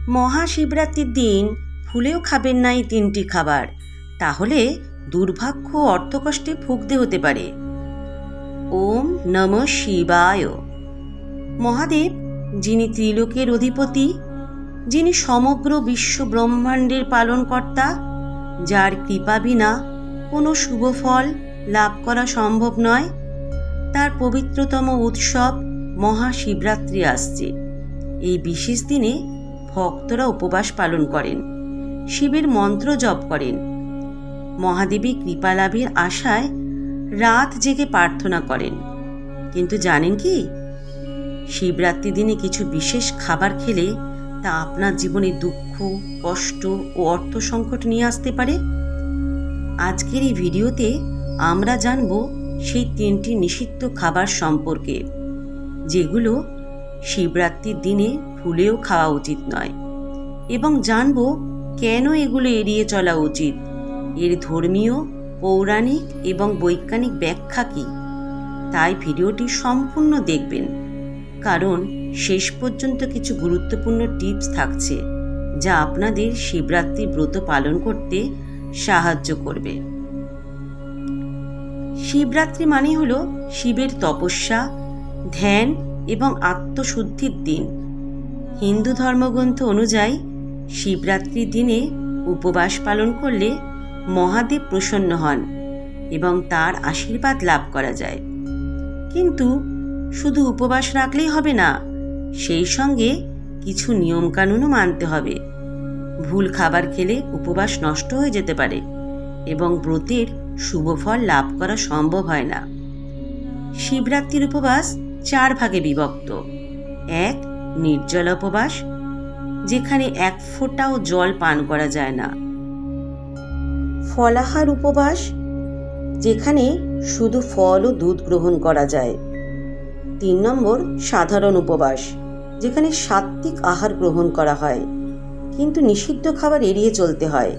মহাশিবরাত্রির দিন ভুলেও খাবেন না এই 3টি খাবার, তাহলে দুর্ভাগ্য ও অর্থকষ্টে ভুগতে হতে পারে। ওম নমঃ শিবায়। মহাদেব, যিনি ত্রিলোকের অধিপতি, যিনি সমগ্র বিশ্ব ব্রহ্মাণ্ডের পালনকর্তা, যার কৃপা বিনা কোনো শুভ ফল লাভ করা সম্ভব নয়, তার পবিত্রতম উৎসব মহাশিবরাত্রি আসছে। এই বিশেষ দিনে ভক্তরা উপবাস পালন করেন, শিবের মন্ত্র জপ করেন, মহাদেবী কৃপা লাভের আশায় রাত জেগে প্রার্থনা করেন। কিন্তু জানেন কি, শিবরাত্রি দিনে কিছু বিশেষ খাবার খেলে তা আপনার জীবনে দুঃখ, কষ্ট ও অর্থ সংকট নিয়ে আসতে পারে। আজকের এই ভিডিওতে আমরা জানব সেই 3টি নিষিদ্ধ খাবার সম্পর্কে, যেগুলো শিবরাত্রির দিনে ভুলেও খাওয়া উচিত নয়, এবং জানব কেন এগুলো এড়িয়ে চলা উচিত, এর ধর্মীয়, পৌরাণিক এবং বৈজ্ঞানিক ব্যাখ্যা কী। তাই ভিডিওটি সম্পূর্ণ দেখবেন, কারণ শেষ পর্যন্ত কিছু গুরুত্বপূর্ণ টিপস থাকছে যা আপনাদের শিবরাত্রি ব্রত পালন করতে সাহায্য করবে। শিবরাত্রি মানে হলো শিবের তপস্যা, ধ্যান এবং আত্মশুদ্ধির দিন। হিন্দু ধর্মগ্রন্থ অনুযায়ী শিবরাত্রির দিনে উপবাস পালন করলে মহাদেব প্রসন্ন হন এবং তার আশীর্বাদ লাভ করা যায়। কিন্তু শুধু উপবাস রাখলেই হবে না, সেই সঙ্গে কিছু নিয়মকানুনও মানতে হবে। ভুল খাবার খেলে উপবাস নষ্ট হয়ে যেতে পারে এবং ব্রতের শুভ ফল লাভ করা সম্ভব হয় না। শিবরাত্রির উপবাস 4 ভাগে বিভক্ত। 1. নির্জল উপবাস, যেখানে 1 ফোঁটাও জল পান করা যায় না। ফলাহার উপবাস, যেখানে শুধু ফল ও দুধ গ্রহণ করা যায়। 3 নম্বর সাধারণ উপবাস, যেখানে সাত্ত্বিক আহার গ্রহণ করা হয় কিন্তু নিষিদ্ধ খাবার এড়িয়ে চলতে হয়।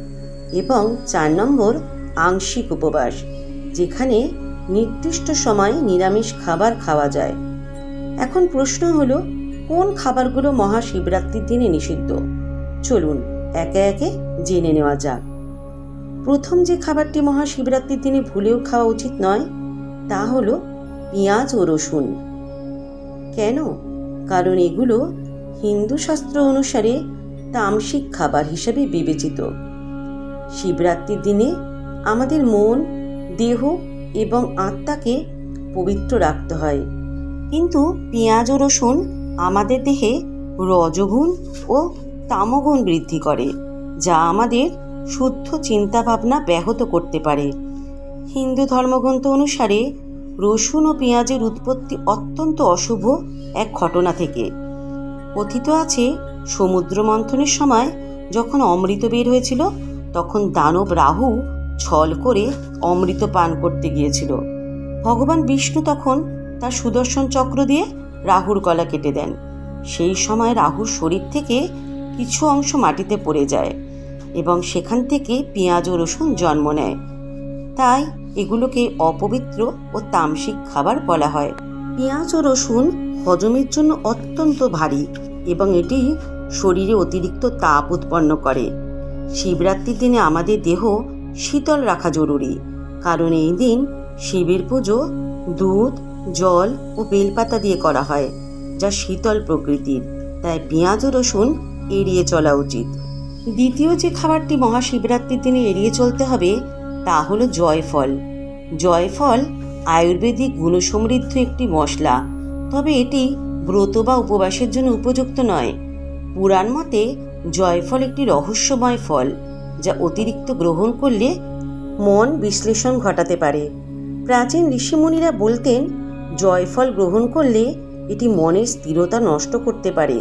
এবং 4 নম্বর আংশিক উপবাস, যেখানে নির্দিষ্ট সময়ে নিরামিষ খাবার খাওয়া যায়। এখন প্রশ্ন হলো, কোন খাবারগুলো মহাশিবরাত্রির দিনে নিষিদ্ধ? চলুন একে একে জেনে নেওয়া যাক। প্রথম যে খাবারটি মহাশিবরাত্রির দিনে ভুলেও খাওয়া উচিত নয়, তা হলো পেঁয়াজ ও রসুন। কেন? কারণ এগুলো হিন্দু শাস্ত্র অনুসারে তামসিক খাবার হিসেবে বিবেচিত। শিবরাত্রির দিনে আমাদের মন, দেহ এবং আত্মাকে পবিত্র রাখতে হয়, কিন্তু পেঁয়াজ ও রসুন আমাদের দেহে রজগুণ ও তামগুণ বৃদ্ধি করে, যা আমাদের শুদ্ধ চিন্তাভাবনা ব্যাহত করতে পারে। হিন্দু ধর্মগ্রন্থ অনুসারে রসুন ও পেঁয়াজের উৎপত্তি অত্যন্ত অশুভ এক ঘটনা থেকে। কথিত আছে, সমুদ্র মন্থনের সময় যখন অমৃত বের হয়েছিল, তখন দানব রাহু ছল করে অমৃত পান করতে গিয়েছিল। ভগবান বিষ্ণু তখন তার সুদর্শন চক্র দিয়ে রাহুর গলা কেটে দেন। সেই সময় রাহুর শরীর থেকে কিছু অংশ মাটিতে পড়ে যায় এবং সেখান থেকে পেঁয়াজ ও রসুন জন্ম নেয়। তাই এগুলোকে অপবিত্র ও তামসিক খাবার বলা হয়। পেঁয়াজ ও রসুন হজমের জন্য অত্যন্ত ভারী এবং এটি শরীরে অতিরিক্ত তাপ উৎপন্ন করে। শিবরাত্রির দিনে আমাদের দেহ শীতল রাখা জরুরি, কারণ এই দিন শিবের পুজো দুধ, জল ও বেলপাতা দিয়ে করা হয়, যা শীতল প্রকৃতির। তাই পেঁয়াজ ও রসুন এড়িয়ে চলা উচিত। দ্বিতীয় যে খাবারটি মহাশিবরাত্রির দিনে এড়িয়ে চলতে হবে, তা হলো জয়ফল। জয়ফল আয়ুর্বেদিক গুণসমৃদ্ধ একটি মশলা, তবে এটি ব্রত বা উপবাসের জন্য উপযুক্ত নয়। পুরাণ মতে জয়ফল একটি রহস্যময় ফল, যা অতিরিক্ত গ্রহণ করলে মন বিশ্লেষণ ঘটাতে পারে। প্রাচীন ঋষিমুনিরা বলতেন, জয়ফল গ্রহণ করলে এটি মনের স্থিরতা নষ্ট করতে পারে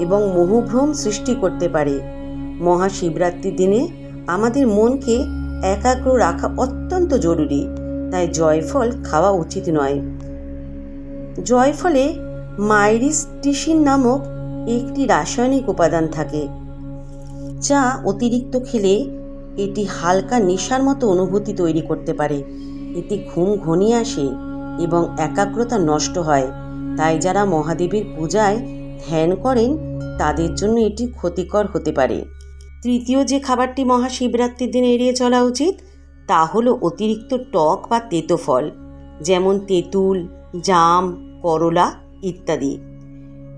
এবং মোহভ্রম সৃষ্টি করতে পারে। মহাশিবরাত্রির দিনে আমাদের মনকে একাগ্র রাখা অত্যন্ত জরুরি, তাই জয়ফল খাওয়া উচিত নয়। জয়ফলে মাইরিস্টিসিন নামক একটি রাসায়নিক উপাদান থাকে, যা অতিরিক্ত খেলে এটি হালকা নেশার মতো অনুভূতি তৈরি করতে পারে। এতে ঘুম ঘনিয়ে আসে এবং একাগ্রতা নষ্ট হয়। তাই যারা মহাদেবের পূজায় ধ্যান করেন তাদের জন্য এটি ক্ষতিকর হতে পারে। তৃতীয় যে খাবারটি মহাশিবরাত্রির দিন এড়িয়ে চলা উচিত তা হলো অতিরিক্ত টক বা তেতো ফল, যেমন তেঁতুল, জাম, করলা ইত্যাদি।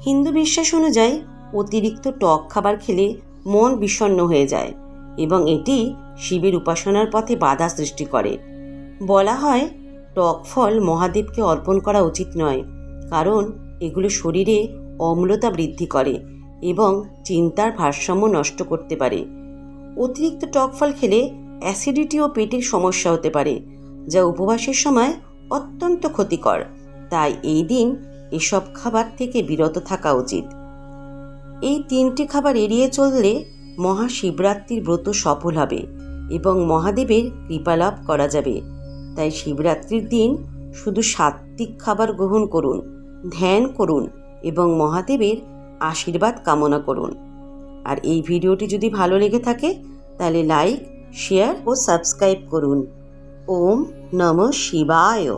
হিন্দু বিশ্বাস অনুযায়ী অতিরিক্ত টক খাবার খেলে মন বিষণ্ণ হয়ে যায় এবং এটি শিবের উপাসনার পথে বাধা সৃষ্টি করে। বলা হয় টক ফল মহাদেবকে অর্পণ করা উচিত নয়, কারণ এগুলো শরীরে অম্লতা বৃদ্ধি করে এবং চিন্তার ভারসাম্য নষ্ট করতে পারে। অতিরিক্ত টক ফল খেলে অ্যাসিডিটি ও পেটের সমস্যা হতে পারে, যা উপবাসের সময় অত্যন্ত ক্ষতিকর। তাই এই দিন এসব খাবার থেকে বিরত থাকা উচিত। এই 3টি খাবার এড়িয়ে চললে মহাশিবরাত্রির ব্রত সফল হবে এবং মহাদেবের কৃপালাভ করা যাবে। তাই শিবরাত্রির দিন শুধু সাত্ত্বিক খাবার গ্রহণ করুন, ধ্যান করুন এবং মহাদেবের আশীর্বাদ কামনা করুন। আর এই ভিডিওটি যদি ভালো লেগে থাকে তাহলে লাইক, শেয়ার ও সাবস্ক্রাইব করুন। ওম নমঃ শিবায়।